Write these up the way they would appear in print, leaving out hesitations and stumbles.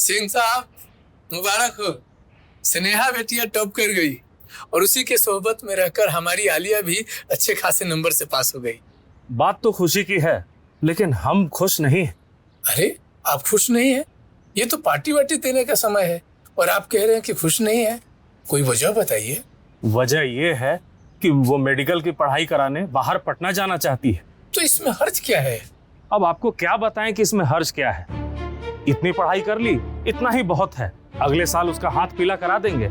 सिंह साहब मुबारक हो। स्नेहा बेटिया टॉप कर गई और उसी के सोहबत में रहकर हमारी आलिया भी अच्छे खासे नंबर से पास हो गई। बात तो खुशी की है, लेकिन हम खुश नहीं। अरे आप खुश नहीं हैं? ये तो पार्टी वार्टी देने का समय है और आप कह रहे हैं कि खुश नहीं है। कोई वजह बताइए। वजह ये है कि वो मेडिकल की पढ़ाई कराने बाहर पटना जाना चाहती है। तो इसमें हर्ज क्या है? अब आपको क्या बताएं कि इसमें हर्ज क्या है। इतनी पढ़ाई कर ली, इतना ही बहुत है। अगले साल उसका हाथ पीला करा देंगे,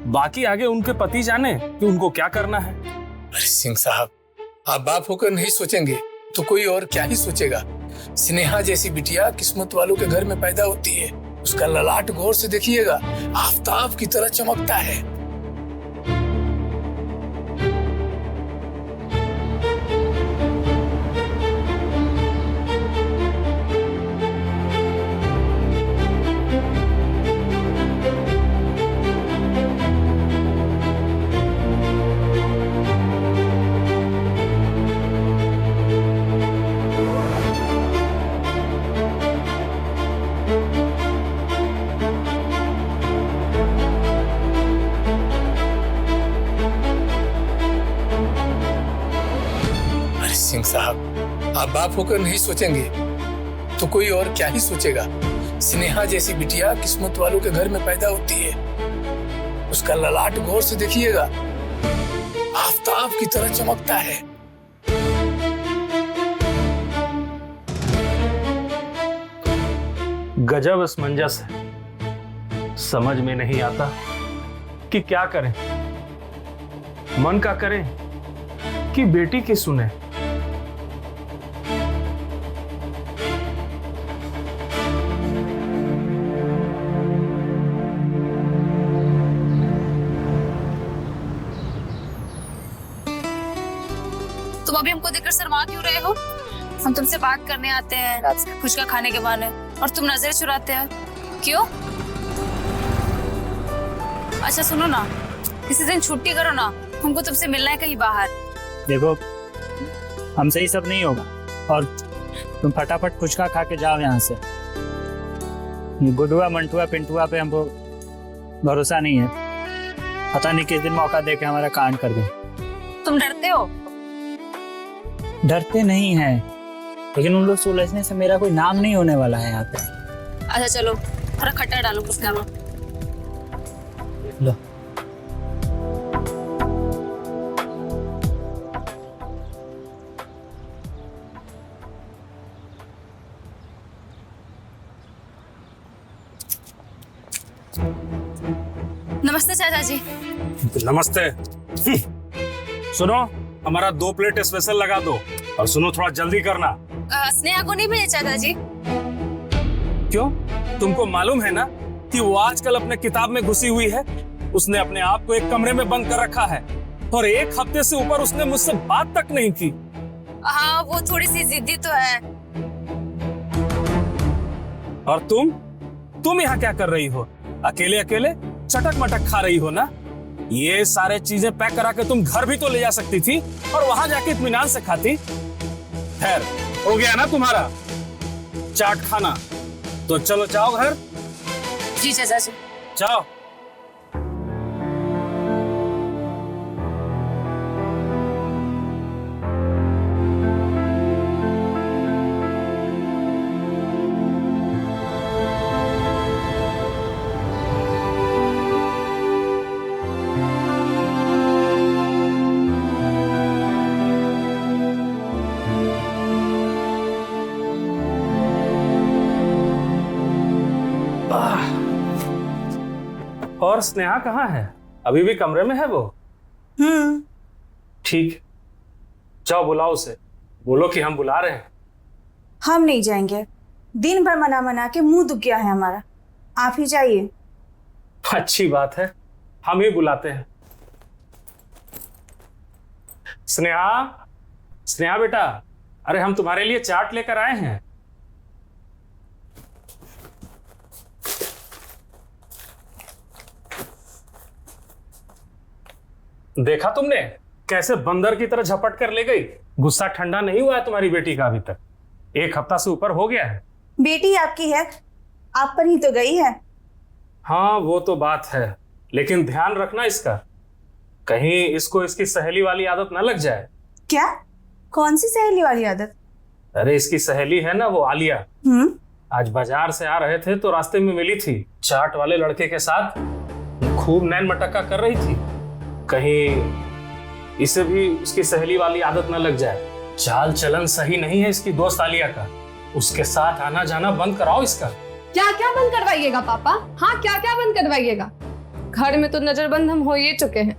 बाकी आगे उनके पति जाने कि उनको क्या करना है। अरे सिंह साहब, आप बाप होकर नहीं सोचेंगे तो कोई और क्या ही सोचेगा। स्नेहा जैसी बिटिया किस्मत वालों के घर में पैदा होती है। उसका ललाट गौर से देखिएगा, आफताब की तरह चमकता है। सिंह साहब, आप बाप होकर नहीं सोचेंगे तो कोई और क्या ही सोचेगा। स्नेहा जैसी बिटिया किस्मत वालों के घर में पैदा होती है। उसका ललाट गौर से देखिएगा, आफताब की तरह चमकता है। गजब असमंजस है, समझ में नहीं आता कि क्या करें। मन का करें कि बेटी की सुने। तुम अभी हमको देखकर शर्मा क्यों रहे हो? हम तुमसे बात करने आते हैं फुचका खाने के बहाने और तुम नजर चुराते हो। क्यों? अच्छा सुनो ना, किसी दिन छुट्टी करो ना, हमको तुमसे मिलना है कहीं बाहर। देखो, हमसे ही सब नहीं होगा और तुम फटाफट फुचका खा के जाओ यहाँ से। गुडुआ मंटुआ पिंटुआ पे हमको भरोसा नहीं है। पता नहीं किस दिन मौका दे के हमारा कांड कर दे। तुम डरते हो? डरते नहीं हैं, लेकिन उन लोग सुलझने से मेरा कोई नाम नहीं होने वाला है यहाँ पे। अच्छा चलो, थोड़ा खट्टा डालो फुचका में। लो। नमस्ते चाचा जी। नमस्ते। सुनो, हमारा 2 प्लेट स्पेशल लगा दो और सुनो थोड़ा जल्दी करना। स्नेहा को नहीं भेजे चाचा जी? क्यों? तुमको मालूम है ना कि वो आजकल अपने किताब में घुसी हुई है। उसने अपने आप को एक कमरे में बंद कर रखा है और 1 हफ्ते से ऊपर उसने मुझसे बात तक नहीं की। हाँ, वो थोड़ी सी जिद्दी तो है। और तुम यहाँ क्या कर रही हो? अकेले अकेले चटक मटक खा रही हो ना? ये सारे चीजें पैक करा के तुम घर भी तो ले जा सकती थी और वहां जाके इत्मीनान से खाती। खैर, हो गया ना तुम्हारा चाट खाना, तो चलो जाओ घर। जी चाचा जी। जाओ। और स्नेहा कहाँ है? अभी भी कमरे में है वो? ठीक, जाओ बुलाओ उसे, बोलो कि हम बुला रहे हैं। हम नहीं जाएंगे, दिन भर मना मना के मुंह दुख गया है हमारा। आप ही जाइए। अच्छी बात है, हम ही बुलाते हैं। स्नेहा, स्नेहा बेटा, अरे हम तुम्हारे लिए चाट लेकर आए हैं। देखा तुमने कैसे बंदर की तरह झपट कर ले गई? गुस्सा ठंडा नहीं हुआ है तुम्हारी बेटी का अभी तक? 1 हफ्ता से ऊपर हो गया है। बेटी आपकी है आप पर ही तो गई है। हाँ वो तो बात है, लेकिन ध्यान रखना इसका, कहीं इसको इसकी सहेली वाली आदत ना लग जाए। क्या? कौन सी सहेली वाली आदत? अरे इसकी सहेली है ना वो आलिया, आज बाजार से आ रहे थे तो रास्ते में मिली थी, चाट वाले लड़के के साथ खूब नैन मटक्का कर रही थी। कहीं इसे भी उसकी सहेली वाली आदत न लग जाए। चाल चलन सही नहीं है इसकी दोस्त आलिया का, उसके साथ आना जाना बंद कराओ इसका। क्या क्या बंद करवाइएगा पापा? हाँ क्या क्या बंद करवाइएगा? घर में तो नजरबंद हम हो ही चुके हैं।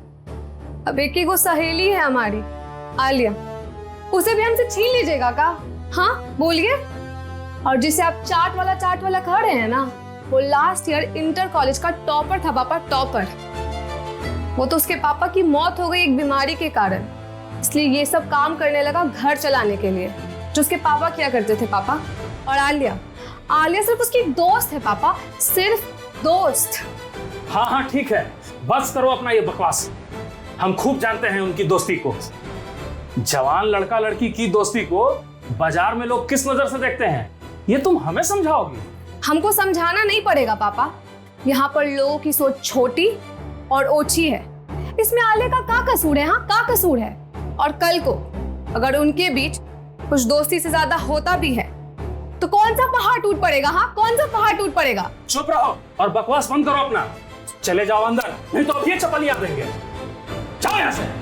अब एक ही वो सहेली है हमारी आलिया, उसे भी हमसे छीन लीजिएगा का? हाँ बोलिए। और जिसे आप चाट वाला कह रहे हैं ना, वो लास्ट ईयर इंटर कॉलेज का टॉपर था पापा, टॉपर। वो तो उसके पापा की मौत हो गई एक बीमारी के कारण, इसलिए ये सब काम करने लगा घर चलाने के लिए, जो उसके पापा किया करते थे पापा। और आलिया सिर्फ उसकी दोस्त है पापा, सिर्फ दोस्त। हाँ हाँ ठीक है, बस करो अपना ये बकवास, हम खूब जानते हैं उनकी दोस्ती को। जवान लड़का लड़की की दोस्ती को बाजार में लोग किस नजर से देखते हैं, ये तुम हमें समझाओगी? हमको समझाना नहीं पड़ेगा पापा, यहाँ पर लोगों की सोच छोटी और ओछी है। इसमें आलिया का क्या कसूर है? हाँ क्या कसूर है? और कल को अगर उनके बीच कुछ दोस्ती से ज्यादा होता भी है तो कौन सा पहाड़ टूट पड़ेगा? हाँ कौन सा पहाड़ टूट पड़ेगा? चुप रहो और बकवास बंद करो अपना, चले जाओ अंदर, नहीं तो ये चपलियां देंगे। जाओ यहां से।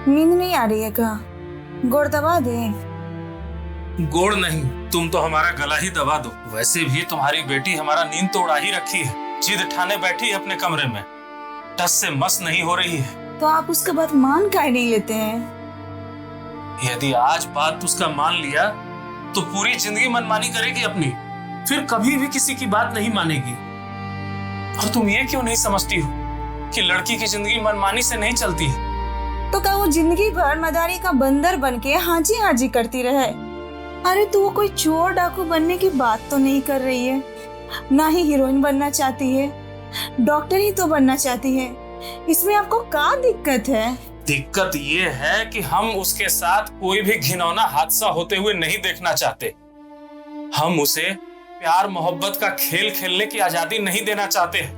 नींद नहीं आ रही है क्या? गोड़ दबा दे। गोड़ नहीं, तुम तो हमारा गला ही दबा दो। वैसे भी तुम्हारी बेटी हमारा नींद तो उड़ा ही रखी है, जिद ठाने बैठी है अपने कमरे में, टस से मस नहीं हो रही है। तो आप उसका बात मान काहे नहीं लेते हैं? यदि आज बात उसका मान लिया तो पूरी जिंदगी मनमानी करेगी अपनी, फिर कभी भी किसी की बात नहीं मानेगी। और तुम ये क्यों नहीं समझती हो कि लड़की की जिंदगी मनमानी से नहीं चलती है? तो क्या वो जिंदगी भर मदारी का बंदर बनके हाजी हाजी करती रहे? अरे तो वो कोई चोर डाकू बनने की बात तो नहीं कर रही है, ना ही हीरोइन बनना चाहती है, डॉक्टर ही तो बनना चाहती है। इसमें आपको क्या दिक्कत है? दिक्कत ये है कि हम उसके साथ कोई भी घिनौना हादसा होते हुए नहीं देखना चाहते। हम उसे प्यार मोहब्बत का खेल खेलने की आजादी नहीं देना चाहते।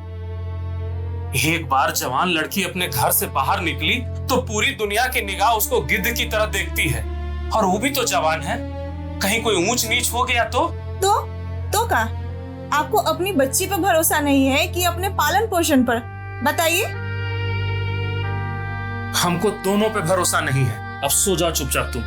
एक बार जवान लड़की अपने घर से बाहर निकली तो पूरी दुनिया की निगाह उसको गिद्ध की तरह देखती है, और वो भी तो जवान है। कहीं कोई ऊंच नीच हो गया तो क्या आपको अपनी बच्ची पर भरोसा नहीं है कि अपने पालन पोषण पर? बताइए। हमको दोनों पे भरोसा नहीं है। अब सो जाओ चुपचाप तुम।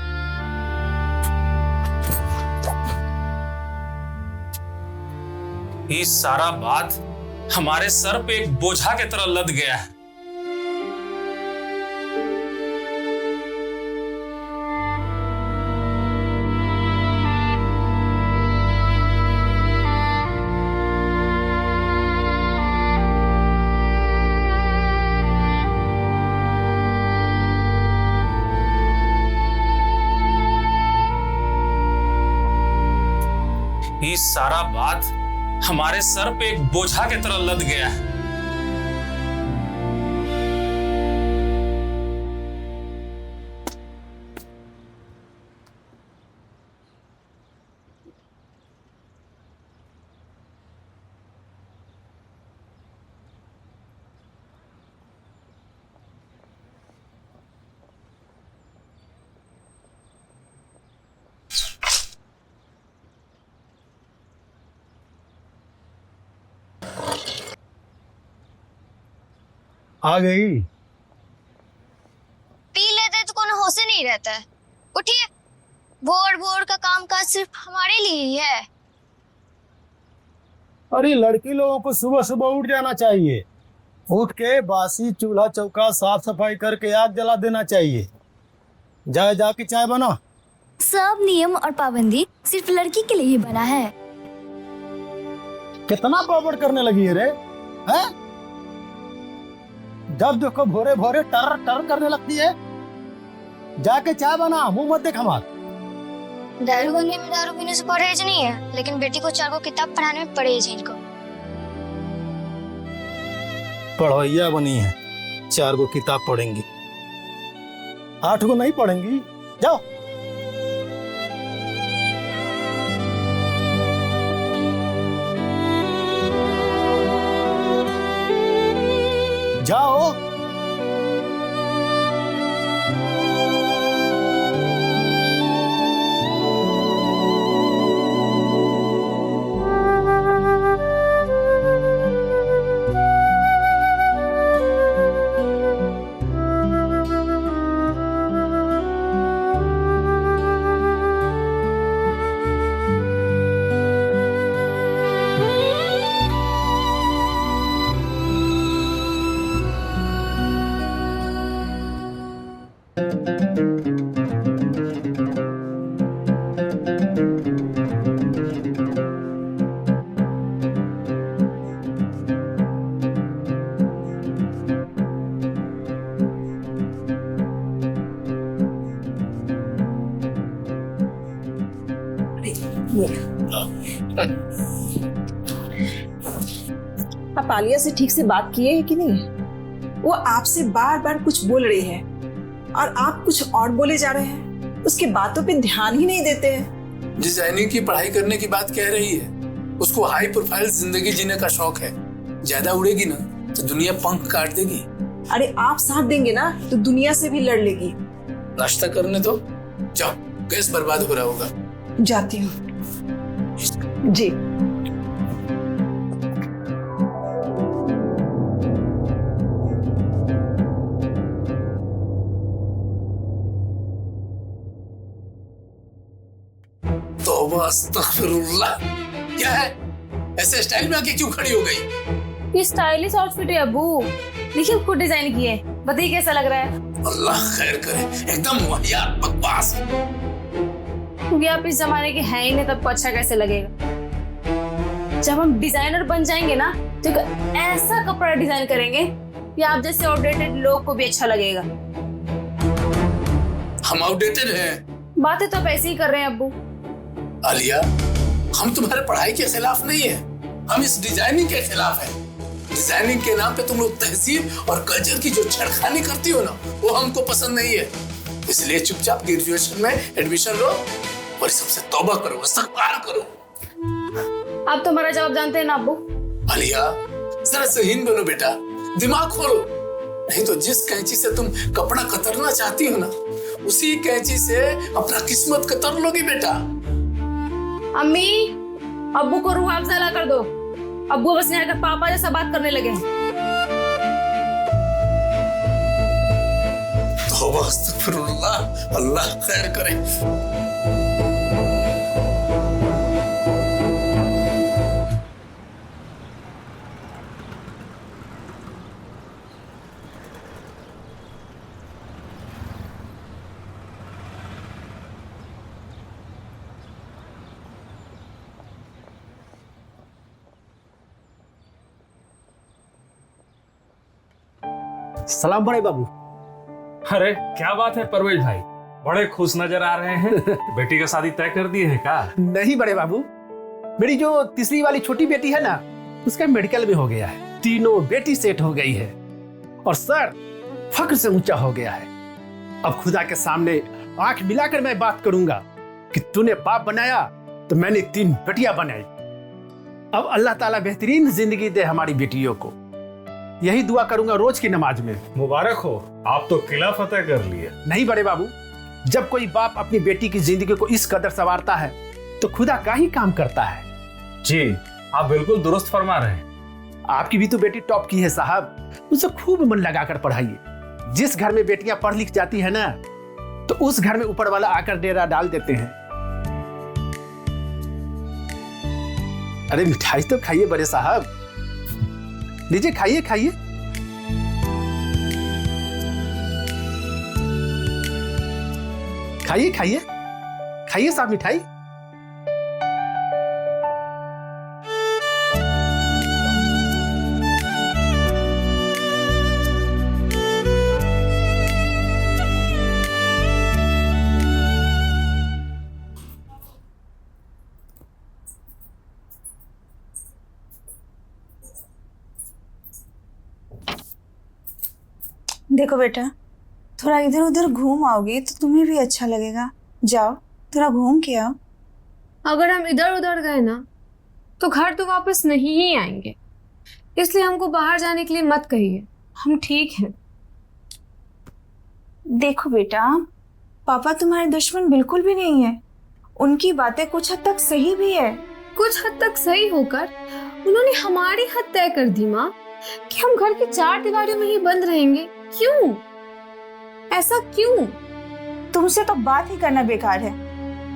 ये सारा बात हमारे सर पे एक बोझा की तरह लद गया है। ये सारा बात हमारे सर पे एक बोझा की तरह लद गया है। आ गई। पी लेते तो कोनो होश ही नहीं रहता है। उठिए। बोर्ड का कामकाज सिर्फ हमारे लिए ही है। अरे लड़की लोगों को सुबह सुबह उठ जाना चाहिए, उठ के बासी चूल्हा चौका साफ सफाई करके आग जला देना चाहिए। जाके चाय बना। सब नियम और पाबंदी सिर्फ लड़की के लिए ही बना है। कितना पापड़ करने लगी है रे, हैं? जब देखो भोरे भोरे टर टर करने लगती है। जाके चाय बना, मुंह मत देख हमार। दारू बनने में दारू पीने से परहेज नहीं है, लेकिन बेटी को 4 किताब पढ़ाने में परहेज है इनको। पढ़वैया बनी है, 4 किताब पढ़ेंगी, 8 नहीं पढ़ेंगी। जाओ। जाओ। आप आलिया से ठीक से बात किए हैं कि नहीं? वो आपसे बार बार कुछ बोल रही है और आप कुछ और बोले जा रहे हैं, उसकी बातों पे ध्यान ही नहीं देते हैं। डिजाइनिंग की पढ़ाई करने की बात कह रही है, उसको हाई प्रोफाइल जिंदगी जीने का शौक है। ज्यादा उड़ेगी ना तो दुनिया पंख काट देगी। अरे आप साथ देंगे ना तो दुनिया से भी लड़ लेगी। नाश्ता करने दो, जाओ, गैस बर्बाद हो रहा होगा। जाती हूँ जी। तौबा अस्तगफिरुल्लाह, क्या है? ऐसे स्टाइल में आके क्यों खड़ी हो गई? ये स्टाइलिश आउटफिट है अब्बू, देखिए खुद डिजाइन किए, बताइए कैसा लग रहा है? अल्लाह खैर करे, एकदम वाहियात बकवास। क्योंकि आप इस जमाने के हैं ही नहीं, तब अच्छा कैसे लगेगा? जब हम डिजाइनर बन जाएंगे ना तो ऐसा कपड़ा डिजाइन करेंगे कि आप जैसे आउटडेटेड लोग को भी अच्छा लगेगा। हम आउटडेटेड हैं? बातें तो आप ऐसे ही कर रहे हैं अब्बू। आलिया, हम तुम्हारे पढ़ाई के खिलाफ नहीं है, हम इस डिजाइनिंग के खिलाफ है। डिजाइनिंग के नाम पे तुम लोग तहजीब और कल्चर की जो छेड़खानी करती हो ना, वो हमको पसंद नहीं है। इसलिए चुपचाप ग्रेजुएशन में एडमिशन लो और सबसे तौबा करो, इस्तग़फ़ार करो। आप तो हमारा जवाब जानते हैं ना अब्बू। आलिया, जरा ज़हीन बनो बेटा, दिमाग खोलो, नहीं तो जिस कैंची से तुम कपड़ा कतरना चाहती हो ना, उसी कैंची से अपना किस्मत कतर लोगी बेटा। अम्मी, अब्बू को रूह अफ़ज़ा ला कर दो। अब्बू बस यहाँ कर पापा जैसा बात करने लगे हैं। तौबा अस्तग़फिरुल्लाह, अल्लाह खैर करे। सलाम बड़े बाबू। अरे क्या बात है परवेज भाई, बड़े खुश नजर आ रहे हैं। बेटी का शादी तय कर दिए हैं का? नहीं बड़े बाबू, मेरी जो तीसरी वाली छोटी बेटी है ना, उसका मेडिकल में हो गया है। तीनों बेटी सेट हो गई है और सर फख्र से ऊंचा हो गया है। अब खुदा के सामने आंख मिलाकर मैं बात करूंगा कि तूने बाप बनाया तो मैंने 3 बेटियां बनाई। अब अल्लाह ताला बेहतरीन जिंदगी दे हमारी बेटियों को, यही दुआ करूंगा रोज की नमाज में। मुबारक हो, आप तो किला फतेह कर लिए। नहीं बड़े बाबू, जब कोई बाप अपनी बेटी की जिंदगी को इस कदर संवारता है तो खुदा का ही काम करता है। जी, आप बिल्कुल दुरुस्त फरमा रहे हैं। आपकी भी तो बेटी टॉप की है साहब, उसे खूब मन लगाकर पढ़ाइए। जिस घर में बेटियां पढ़ लिख जाती है ना, तो उस घर में ऊपर वाला आकर डेरा डाल देते हैं। अरे मिठाई तो खाइए बड़े साहब, लीजिए खाइए खाइए। खाइए खाइए खाइए साहब मिठाई। देखो बेटा, थोड़ा इधर उधर घूम आओगी तो तुम्हें भी अच्छा लगेगा। जाओ थोड़ा घूम के आओ। अगर हम इधर उधर गए ना तो घर तो वापस नहीं ही आएंगे, इसलिए हमको बाहर जाने के लिए मत कहिए, हम ठीक हैं। देखो बेटा, पापा तुम्हारे दुश्मन बिल्कुल भी नहीं है। उनकी बातें कुछ हद तक सही भी है। कुछ हद तक सही होकर उन्होंने हमारी हद तय कर दी माँ कि हम घर की 4 दीवारों में ही बंद रहेंगे। क्यों? ऐसा क्यों? तुमसे तो बात ही करना बेकार है।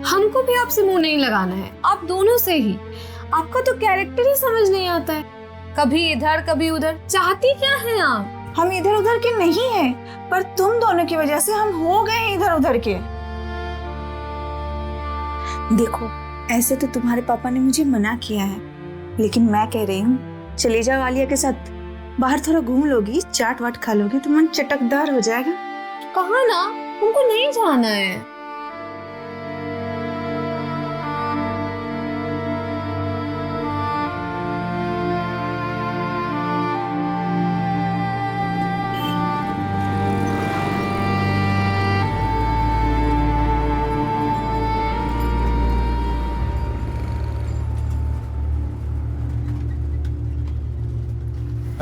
हमको भी आपसे मुंह नहीं लगाना है, आप दोनों से ही। आपका तो कैरेक्टर ही समझ नहीं आता है, कभी इधर कभी उधर। चाहती क्या है आप? हम इधर उधर के नहीं हैं, पर तुम दोनों की वजह से हम हो गए हैं इधर उधर के। देखो, ऐसे तो तुम्हारे पापा ने मुझे मना किया है, लेकिन मैं कह रही हूँ चले जाओ आलिया के साथ। बाहर थोड़ा घूम लोगी, चाट वाट खा लोगी तो मन चटकदार हो जाएगा। कहा ना हमको नहीं जाना है।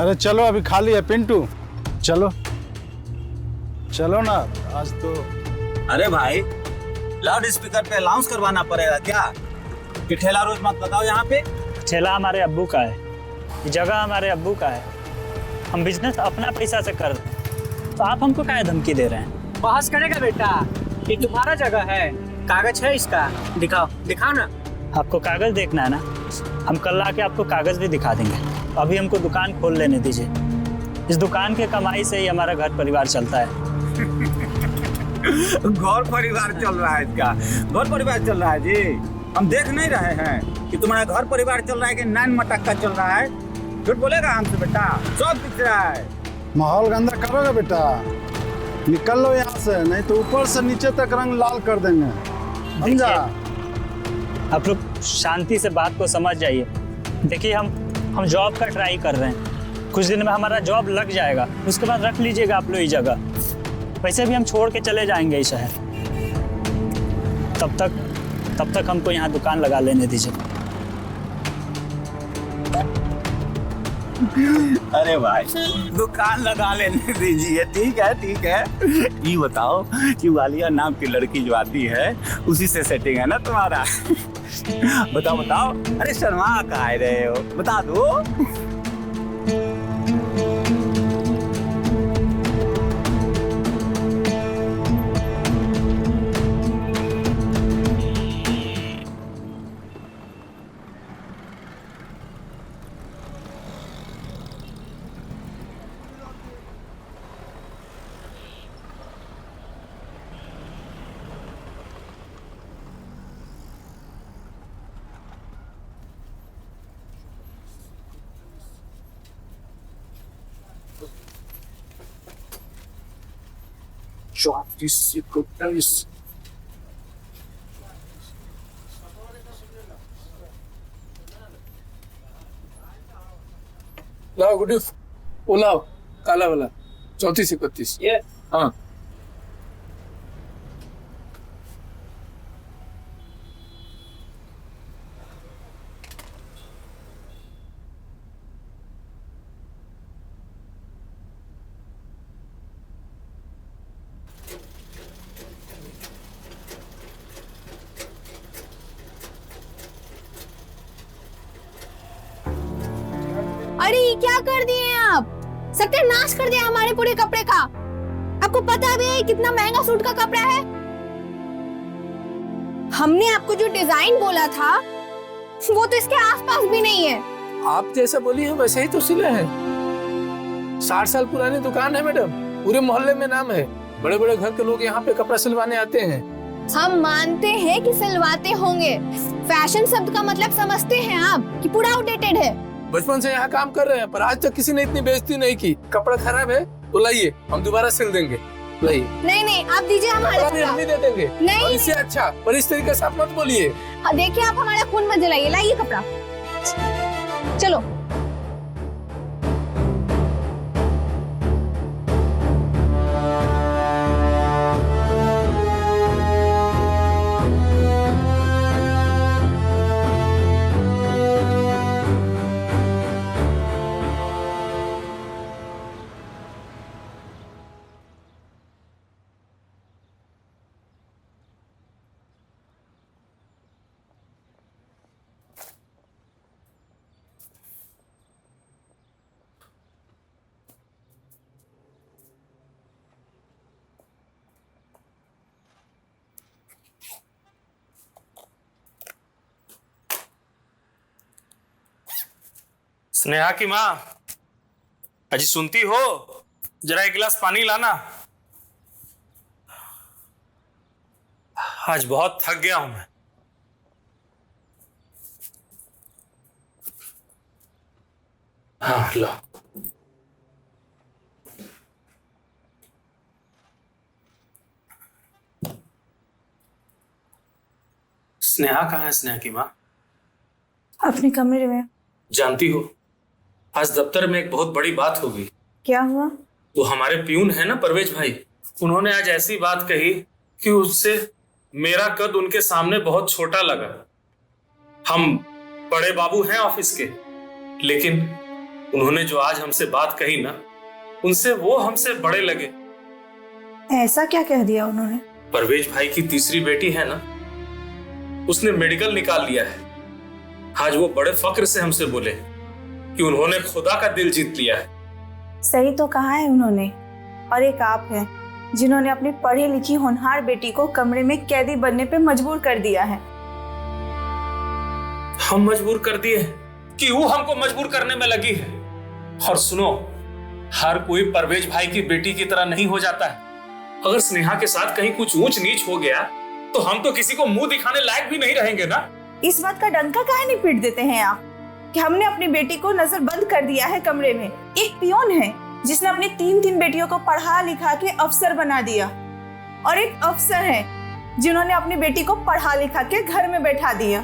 अरे चलो, अभी खाली है पिंटू, चलो चलो ना आज तो। अरे भाई, लाउड स्पीकर पे अनाउंस करवाना पड़ेगा क्या कि ठेला रोज मत बताओ यहाँ पे? ठेला हमारे अब्बू का है, ये जगह हमारे अब्बू का है। हम बिजनेस अपना पैसा से कर रहे हैं, तो आप हमको क्या धमकी दे रहे हैं? बहस करेगा बेटा, ये तुम्हारा जगह है, कागज है इसका, दिखाओ दिखाओ ना। आपको कागज देखना है ना, हम कल आके आपको कागज भी दिखा देंगे। अभी हमको दुकान खोल लेने दीजिए। इस दुकान के कमाई से ही हमारा घर परिवार चलता है। घर परिवार चल रहा है इसका? घर परिवार चल रहा है जी? हम देख नहीं रहे हैं कि तुम्हारा घर परिवार चल रहा है कि नान मटक्का चल रहा है? झूठ बोलेगा हमसे बेटा, सब दिख रहा है। माहौल गंदा करोगे बेटा, निकल लो यहाँ से, नहीं तो ऊपर से नीचे तक रंग लाल कर देंगे, समझा? आप लोग शांति से बात को समझ जाइए। देखिए, हम जॉब का ट्राई कर रहे हैं, कुछ दिन में हमारा जॉब लग जाएगा, उसके बाद रख लीजिएगा आप लोग ये जगह। वैसे भी हम छोड़ के चले जाएंगे इस शहर, तब तक हमको यहाँ दुकान लगा लेने दीजिए। अरे भाई, दुकान लगा लेने दीजिए, ठीक है ठीक है। ये बताओ कि वालिया नाम की लड़की जो आती है उसी से सेटिंग है ना तुम्हारा? बताओ बताओ, अरे शर्मा कहाँ रहे हो, बता दो। लाओ गुड्डू, वो लाओ काला वाला 34-31। हाँ अरे ये क्या कर दिए आप? सत्यानाश कर दिया हमारे पूरे कपड़े का। अब आपको पता भी है कितना महंगा सूट का कपड़ा है? हमने आपको जो डिजाइन बोला था वो तो इसके आसपास भी नहीं है। आप जैसा बोली है वैसे ही तो सिले हैं। 60 साल पुरानी दुकान है मैडम, पूरे मोहल्ले में नाम है। बड़े बड़े घर के लोग यहाँ पे कपड़ा सिलवाने आते हैं। हम मानते हैं कि सिलवाते होंगे, फैशन शब्द का मतलब समझते हैं आप कि पूरा आउटडेटेड है। बचपन से यहाँ काम कर रहे हैं पर आज तक किसी ने इतनी बेइज्जती नहीं की। कपड़ा खराब है तो लाइए, हम दोबारा सिल देंगे। लाइए। नहीं आप दीजिए हमारे कपड़ा हम नहीं दे देंगे। नहीं और इससे अच्छा, पर इस तरीके से आप मत बोलिए। देखिए आप हमारा खून मत जलाइए, लाइए कपड़ा। चलो स्नेहा की माँ, अजी सुनती हो? जरा एक गिलास पानी लाना। आज बहुत थक गया हूं मैं। हाँ लो। स्नेहा कहाँ है? स्नेहा की माँ अपने कमरे में। जानती हो, आज दफ्तर में एक बहुत बड़ी बात हो गई। क्या हुआ? वो हमारे प्यून है ना परवेज भाई, उन्होंने आज ऐसी बात कही कि उससे मेरा कद उनके सामने बहुत छोटा लगा। हम बड़े बाबू हैं ऑफिस के, लेकिन उन्होंने जो आज हमसे बात कही ना, उनसे वो हमसे बड़े लगे। ऐसा क्या कह दिया उन्होंने? परवेज भाई की तीसरी बेटी है ना, उसने मेडिकल निकाल लिया है। आज वो बड़े फक्र से हमसे बोले कि उन्होंने खुदा का दिल जीत लिया है। सही तो कहा है उन्होंने। और एक आप हैं जिन्होंने अपनी पढ़ी लिखी होनहार बेटी को कमरे में कैदी बनने पे मजबूर कर दिया है। हम मजबूर कर दिए कि वो हमको मजबूर करने में लगी है। और सुनो, हर कोई परवेज भाई की बेटी की तरह नहीं हो जाता है। अगर स्नेहा के साथ कहीं कुछ ऊंच नीच हो गया तो हम तो किसी को मुंह दिखाने लायक भी नहीं रहेंगे ना। इस बात का डंका काहे नहीं पीट देते हैं आप कि हमने अपनी बेटी को नजरबंद कर दिया है कमरे में। एक पियोन है जिसने अपनी 3 बेटियों को पढ़ा लिखा के अफसर बना दिया, और एक अफसर है जिन्होंने अपनी बेटी को पढ़ा लिखा के घर में बैठा दिया।